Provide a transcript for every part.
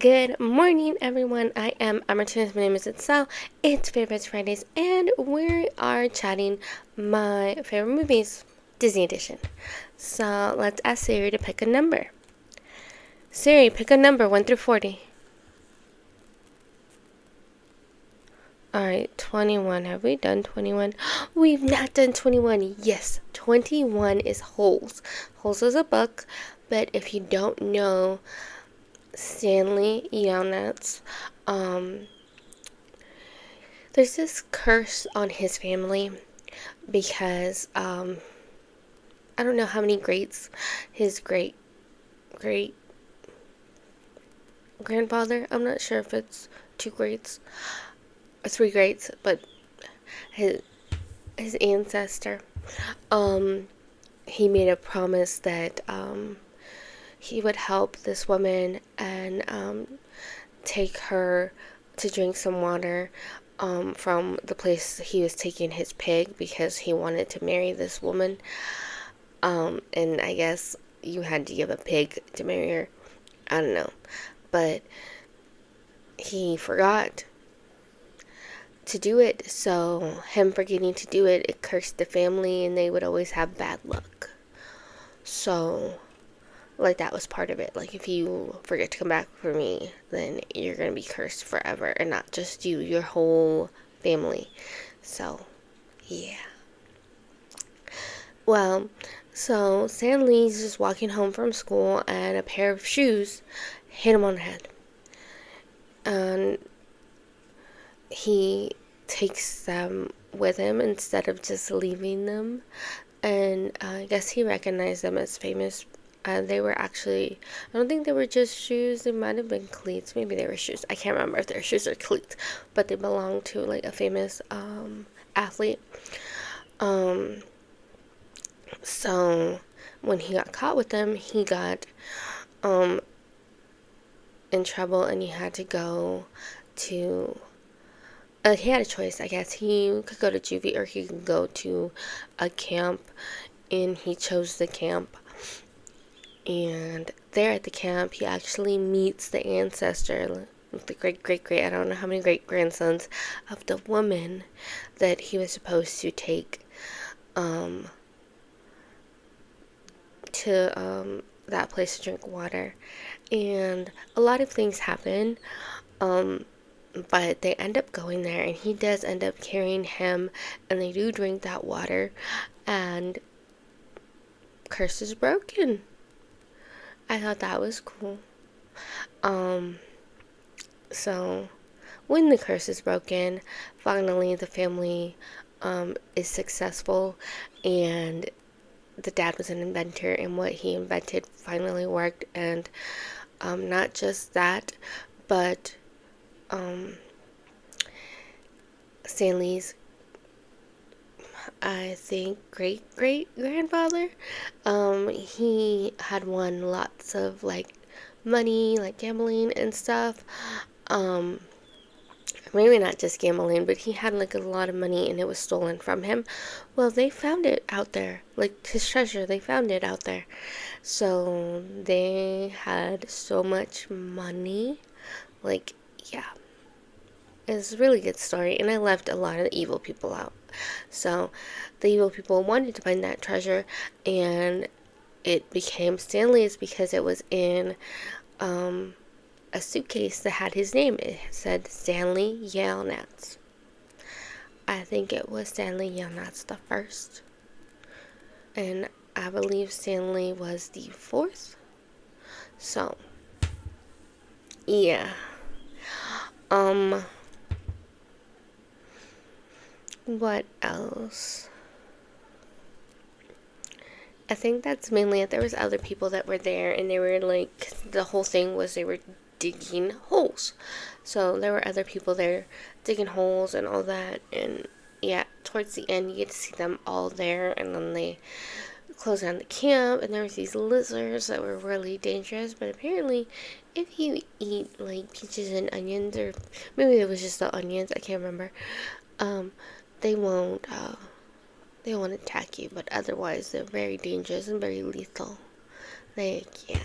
Good morning, everyone. I am Martinez. My name is Itzell. It's Favorites Fridays, and we are chatting my favorite movies, Disney Edition. So let's ask Siri to pick a number. Siri, pick a number 1 through 40. Alright, 21. Have we done 21? We've not done 21. Yes, 21 is Holes. Holes is a book, but if you don't know Stanley Yelnats, there's this curse on his family because I don't know how many greats his great grandfather, I'm not sure if it's 2 greats or 3 greats, but his ancestor, he made a promise that he would help this woman and take her to drink some water from the place he was taking his pig because he wanted to marry this woman. And I guess you had to give a pig to marry her. I don't know. But he forgot to do it. So him forgetting to do it, it cursed the family and they would always have bad luck. So like that was part of it. Like if you forget to come back for me, then you're gonna be cursed forever, and not just you, your whole family. So yeah. Well, so Stanley's just walking home from school and a pair of shoes hit him on the head. And he takes them with him instead of just leaving them. And I guess he recognized them as famous. They were actually, I don't think they were just shoes. They might have been cleats. Maybe they were shoes. I can't remember if they're shoes or cleats. But they belonged to like a famous athlete. So when he got caught with them, he got in trouble and he had to go to he had a choice, I guess. He could go to juvie or he could go to a camp, and he chose the camp. And there at the camp, he actually meets the ancestor, the great, I don't know how many great grandsons of the woman that he was supposed to take to that place to drink water. And a lot of things happen, but they end up going there, and he does end up carrying him, and they do drink that water, and curse is broken. I thought that was cool. So when the curse is broken, finally the family is successful, and the dad was an inventor, and what he invented finally worked. And not just that, but Stanley's, I think, great grandfather, he had won lots of like money, like gambling and stuff. Maybe not just gambling, but he had like a lot of money and it was stolen from him. Well, they found it out there, like his treasure, they found it out there. So they had so much money, like, yeah. It's a really good story, and I left a lot of the evil people out. So the evil people wanted to find that treasure, and it became Stanley's because it was in a suitcase that had his name. It said Stanley Yelnats. I think it was Stanley Yelnats the first, and I believe Stanley was the 4th. So yeah. What else? I think that's mainly it. There was other people that were there, and they were like, the whole thing was they were digging holes. So there were other people there digging holes and all that. And yeah, towards the end you get to see them all there, and then they closed down the camp, and there was these lizards that were really dangerous. But apparently if you eat like peaches and onions, or maybe it was just the onions, I can't remember, they won't attack you, but otherwise they're very dangerous and very lethal. Like, yeah.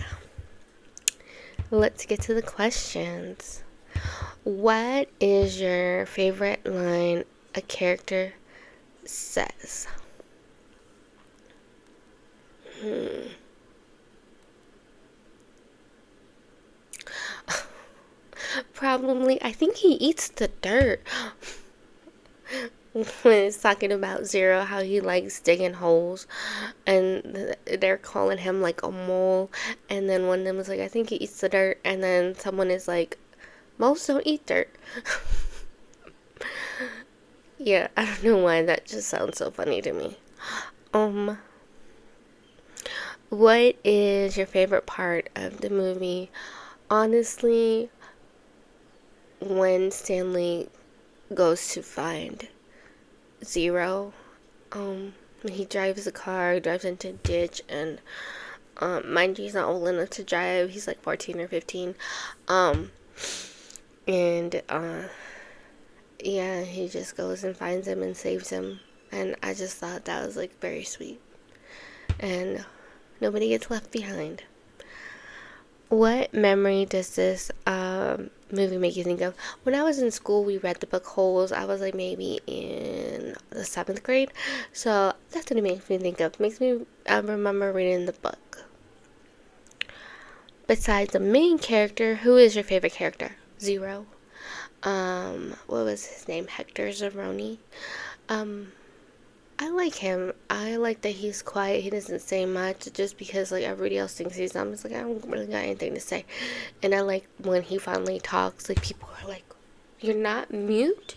Let's get to the questions. What is your favorite line a character says? Probably, I think he eats the dirt. When it's talking about Zero, how he likes digging holes, and they're calling him like a mole, and then one of them is like, I think he eats the dirt, and then someone is like, moles don't eat dirt. Yeah, I don't know why that just sounds so funny to me. Um, what is your favorite part of the movie? Honestly, when Stanley goes to find Zero, when he drives a car, drives into a ditch, and mind you, he's not old enough to drive. He's like 14 or 15. And yeah, he just goes and finds him and saves him. And I just thought that was like very sweet. And nobody gets left behind. What memory does this movie make you think of? When I was in school, we read the book Holes. I was like maybe in the 7th grade. So that's what it makes me think of. It makes me remember reading the book. Besides the main character, who is your favorite character? Zero. What was his name? Hector Zeroni. I like him. I like that he's quiet. He doesn't say much just because like everybody else thinks he's dumb. It's like I don't really got anything to say. And I like when he finally talks, like people are like, "You're not mute?"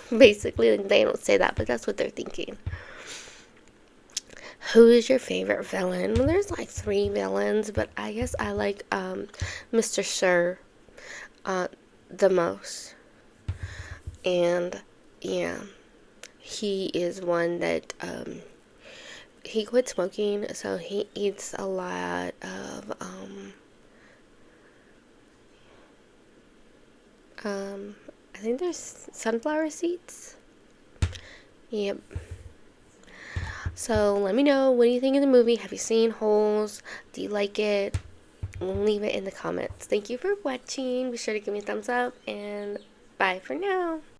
Basically, like, they don't say that, but that's what they're thinking. Who is your favorite villain? Well, there's like 3 villains, but I guess I like Mr. Sir the most. And yeah, he is one that he quit smoking, so he eats a lot of I think there's sunflower seeds. Yep. So let me know, what do you think of the movie? Have you seen Holes? Do you like it? Leave it in the comments. Thank you for watching. Be sure to give me a thumbs up, and bye for now.